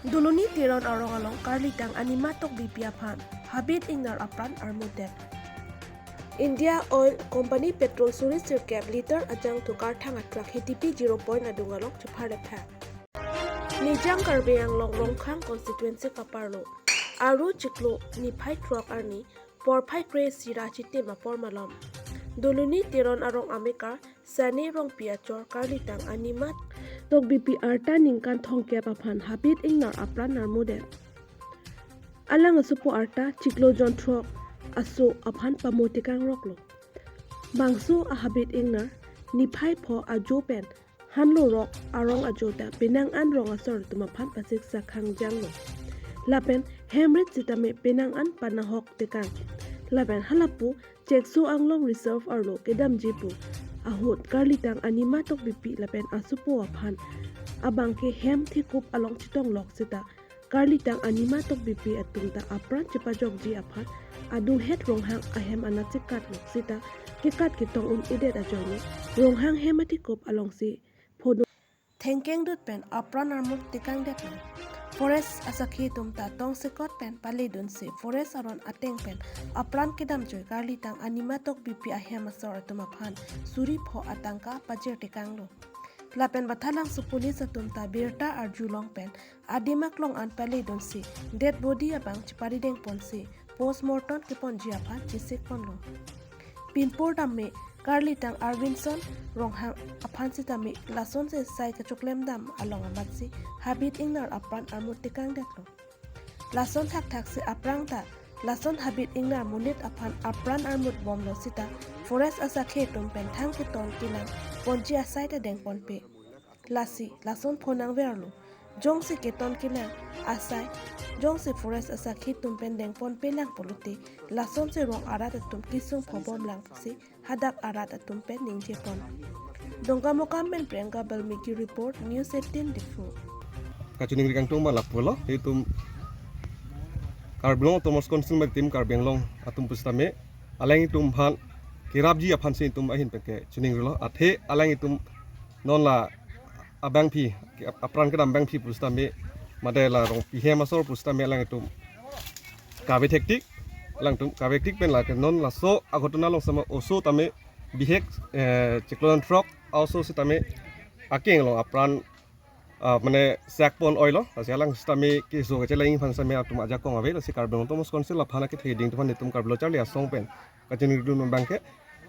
Duluni tiron arong along karlitang animatok bipiaphan habit ingnar apran armudet. India Oil Company petrol suri sirkep liter ajang tukar thangat trak HTP 0 point adungalok chapharepha. Nijang karbeyang long longkhang constituency kaparlo. Aru chiklo ni phai truck arni por phai kre sira chitte mapor malam. Duluni tiron arong ameka sani rong piachor karlitang animat tok BPR ta ningkan thongke aphan habit ingnar apran armudet. Alang asupo arta chiklo jon truck aso aphan pamotikang roklo. Bangso ahabit ingnar ni phai pho ajo pen hanlo rok arong ajoda penang an rong asor tumaphan pasik sakhang janglo. Lapen hemrit sitame penang an panahok tekang. Lapen halapu chekso anglong reserve arlo kedam jipu ahut karlitang animatok bipi lapen asupo aphan abangke hem thikup along chitong lok sita karlitang animatok bipi atungta apran chepajok ji aphan adung het ronghang ahem anachikat lok sita kikat kitong idet ajoni ronghang hematikop along si phodo thankeng dut pen apran armuk tikang det forest asakhi tumta tong sekot pen palidun se forest aron ateng pen apran kedam joy karlitang animatok bipi ahem asor tumaphan suri pho atangka pajer tikang lo lapen bathalang su police atumta birta arjulong pen adimak long an palidun se dead body abang chipari deng ponse postmortem kipon jiapha chisik ponlo pinpor damme karlitang arvinson ronghang aphan sitame lason se sai ka choklem dam along amatsi habit ingnar apran armutikang deklo lason thak thak se aprang ta lason habit ingnar munit aphan apran armut bomlo sita forest asakhe tumpen thang ki ton kilang ponji asai ta deng ponpe lasi lason phonang verlo jongsi keton kilang asai jongsi forest asakhi tumpen deng ponpe lang poluti lason se rong arat tum kisung phobom lang si hadak arat tumpen ningje pon dongka mokam men prenga balmiki report news 18 difu kacuning rikang tum balak polo hitum karblong tomos konsum tim karbenglong atum pustame alang itum phan kirabji aphan se tum ahin peke chuning rilo athe alang itum non la abang phi apran kadam bang phi pustame madela rong pihe masor pustame alang itum kabe tektik lang tum kabe tektik pen la non la so agotuna long sama oso tame bihek cyclone truck also sitame akeng long apran mane sakpon oilo asi alang stame ke so ke laing phan same atum aja kong ave si karbon tomos konsil la phana ke theding to phan tum karblo charli asong pen kachini dun bangke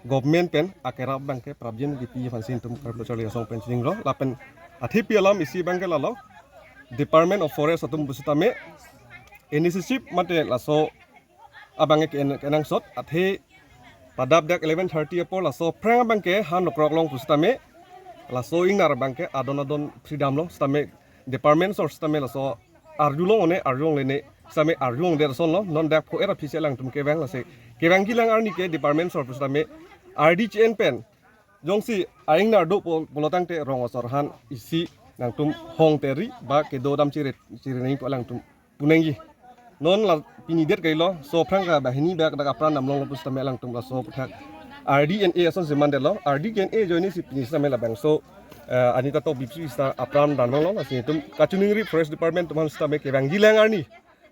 government pen akera bangke prabjen gipi phan sin tum karblo charli asong pen sing lo lapen athipi alam isi bangke lalo department of forest atum busitame initiative mate laso abange kenang sot athe padap dak 11:30 apor laso prang bangke han nokrok long busitame laso ingnar bangke adon freedom long stame department source stame laso arjulong one arjong lene stame arjong der son lo non dak pho era official lang tum ke bang lase ke bang gilang arni ke department source stame rdchn pen jongsi aingnar do polotang te rong osor han isi nang tum hong teri ba ke do dam chiret chirenei po lang tum punengi non la pini det kailo so pranga bahini dak dak apran nam long pustame lang tum la so phak RDNA ason se mandelo RDNA joini si pini sama la bang so anita to bipsi sta apram dan long asi tum kachuning ri forest department tum sta me ke bang gilang arni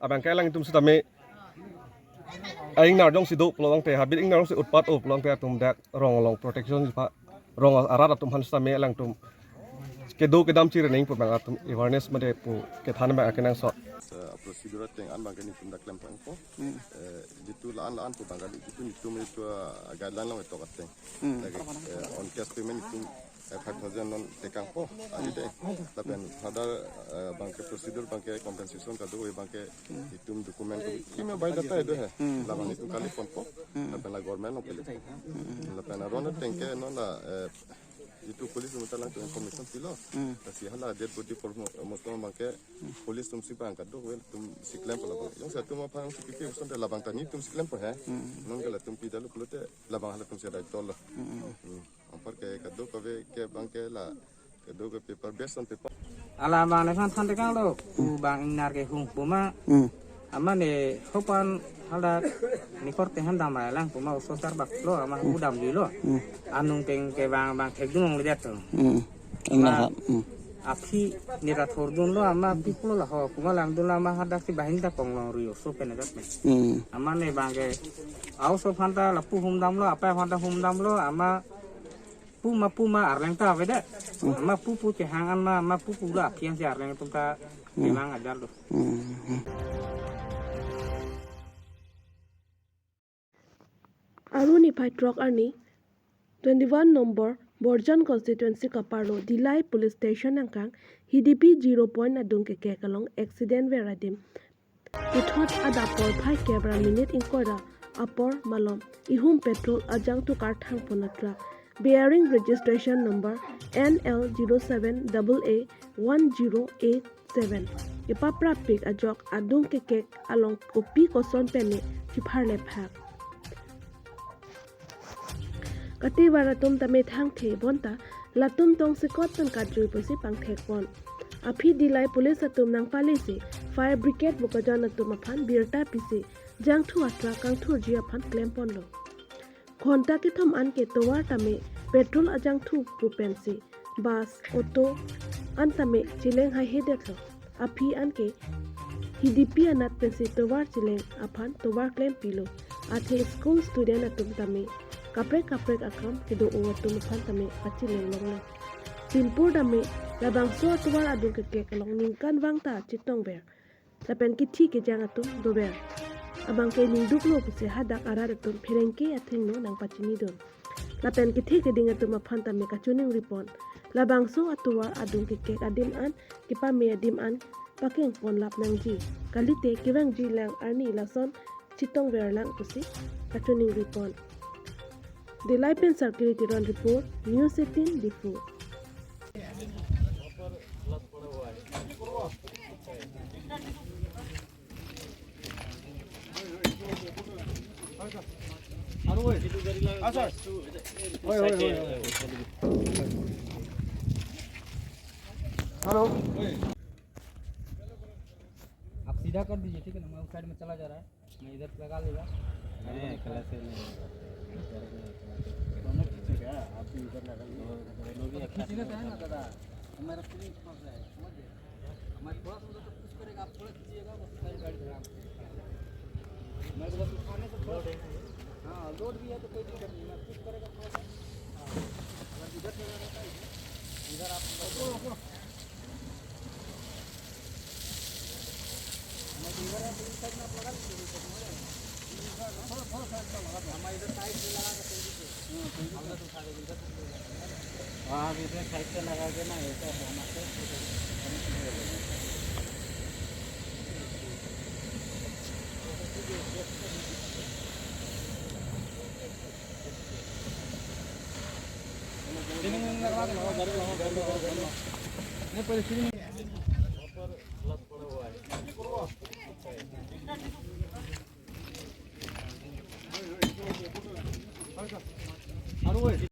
abang kailang tum sta me aing nar dong sido plong te habit ing nar se utpat o plong te tum dak rong long protection pa rong arat tum han sta me lang tum ke do ke dam chire ning pu bang atum awareness made pu ke than ba akenang so prosedur teng an bangani tum dak lempang po jitu laan pu bangani jitu nitum itu guideline lang itu kateng lagi on cash payment itu 5,000 non tekang po ani de tapi ada bangke prosedur bangke compensation kado bangke itum dokumen kime bay data itu he labang itu kali pon po tapi la government no pele tapi na ronda tengke non la itu polis mutalang tu information pilo tapi hala dead body for mostom bangke polis tum si bang kado wel tum siklem pala yang satu ma phang si pike uson de labang tani tum siklem po he non gala tum pidalu pulote labang hala tum se dai tol ampar ke kado kave ke bangke la kado ke paper based on paper ala bang ne phan de kang lo u bang inar ke hung puma ama ne hopan hala ni korte han dam lang puma so sar bak lo ama udam di lo anung teng ke bang thek dung le det to ingna api nira thordun lo ama api pulo lah ho kuma lang dun ama hadak si bahin ta ponglong rio so penedat me ama ne bangke au so phanta la pu humdam lo apa phanta humdam lo ama puma arleng ta beda ama pu ke hangan ma ama pu la apian si arleng tum ta bilang ajar lo Aruni Pai Trok Arni 21 number Borjan constituency Kaparlo Dilai police station angkang HDP 0 point adung ke kalong accident veradim Uthot adapor phai kebra minute inkora apor malom ihum petrol ajang tu kar thang ponatra bearing registration number NL07AA1087 ipapra pik ajok adung ke kek along kopi koson pene chiphar le phak kati bara tum tame thang the bonta latum tong se kot tan ka jui posi pang thek pon api dilai police atum nang palisi fire brigade bukajan atum aphan birta pisi jang thu atra kang thu ji aphan claim pon lo khonta ke thom an ke towar tame petrol ajang thu pu pensi bus auto an tame chileng hai hedet lo api an ke HDP anat pensi towar chileng aphan towar claim pilo athe school student atum tame kaprek akam kido uwa tum phan tame achi leng long le sinpur dame labang so tuwar adung ke kek long ningkan wangta chitong ber lapen ki thi ke jang atum do ber abang ke ning duk lo puse hadak arar atum pherengke atheng no nang pachini don lapen ki thi ke ding atum phan tame kachuning ripon labang so atuwar adung ke kek adim an kipa me adim an pakeng pon lap nang ji kalite kiwang ji lang arni lason chitong ber lang pusi kachuning ripon The Lipen Circulated on Report, News 18 Difu. Hello आप सीधा कर दीजिए ठीक है ना मैं उस side में चला जा रहा है मैं इधर लगा लेगा हमारा पुलिस फंस रहा है समझ गए हमारे थोड़ा सा तो कुछ करेगा आप थोड़ा खींचिएगा बस सारी गाड़ी खड़ा मैं तो बस उठाने से थोड़ा हाँ लोड भी है तो कोई दिक्कत नहीं मैं कुछ करेगा थोड़ा सा अगर इधर से रहता है इधर आप मैं इधर है तो इस साइड में आप लगा लीजिए थोड़ा सा लगा दो हमारे इधर साइड में लगा के हमने तो उठा देंगे इधर हाँ इधर साइड से लगा के ना ऐसा हमारे नहीं परिस्थिति